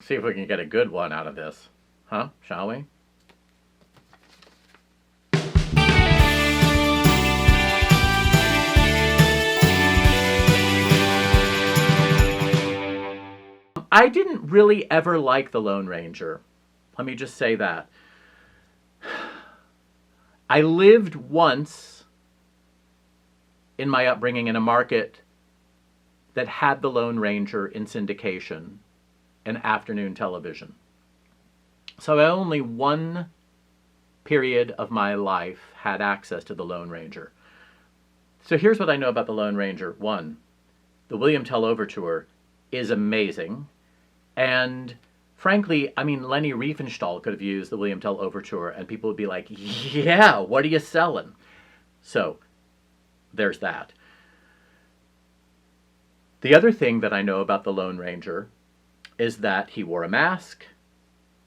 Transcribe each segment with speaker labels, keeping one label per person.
Speaker 1: See if we can get a good one out of this. Huh? Shall we? I didn't really ever like the Lone Ranger. Let me just say that. I lived once in my upbringing in a market that had the Lone Ranger in syndication and afternoon television. So I only one period of my life had access to the Lone Ranger. So here's what I know about the Lone Ranger. One, the William Tell overture is amazing. And frankly, I mean, Lenny Riefenstahl could have used the William Tell overture and people would be like, yeah, what are you selling? So there's that. The other thing that I know about the Lone Ranger is that he wore a mask,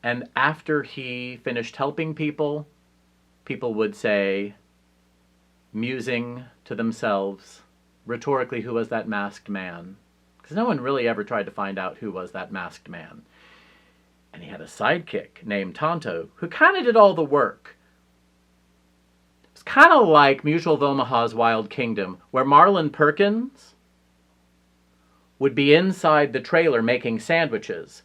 Speaker 1: and after he finished helping people, people would say, musing to themselves, rhetorically, who was that masked man? Because no one really ever tried to find out who was that masked man. And he had a sidekick named Tonto, who kind of did all the work. It's kind of like Mutual of Omaha's Wild Kingdom, where Marlon Perkins would be inside the trailer making sandwiches,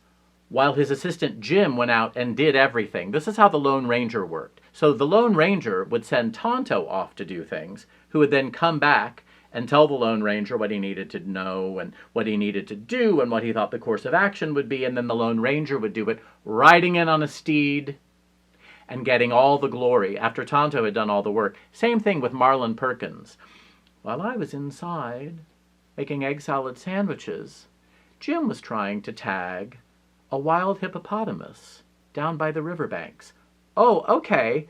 Speaker 1: while his assistant Jim went out and did everything. This is how the Lone Ranger worked. So the Lone Ranger would send Tonto off to do things, who would then come back and tell the Lone Ranger what he needed to know and what he needed to do and what he thought the course of action would be, and then the Lone Ranger would do it, riding in on a steed and getting all the glory after Tonto had done all the work. Same thing with Marlon Perkins. While I was inside making egg salad sandwiches, Jim was trying to tag a wild hippopotamus down by the riverbanks. Oh, okay.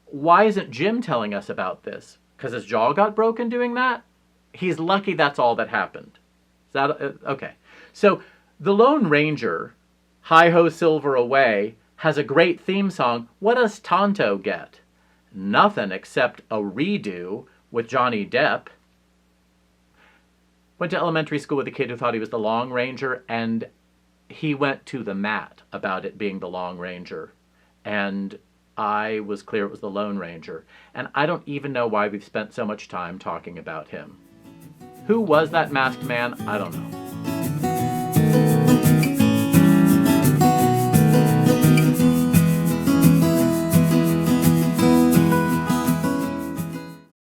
Speaker 1: Why isn't Jim telling us about this? Because his jaw got broken doing that? He's lucky that's all that happened. Is that okay? So the Lone Ranger, Hi-Ho Silver Away, has a great theme song. What does Tonto get? Nothing except a redo with Johnny Depp. Went to elementary school with a kid who thought he was the Long Ranger, and he went to the mat about it being the Long Ranger. And I was clear it was the Lone Ranger. And I don't even know why we've spent so much time talking about him. Who was that masked man? I don't know.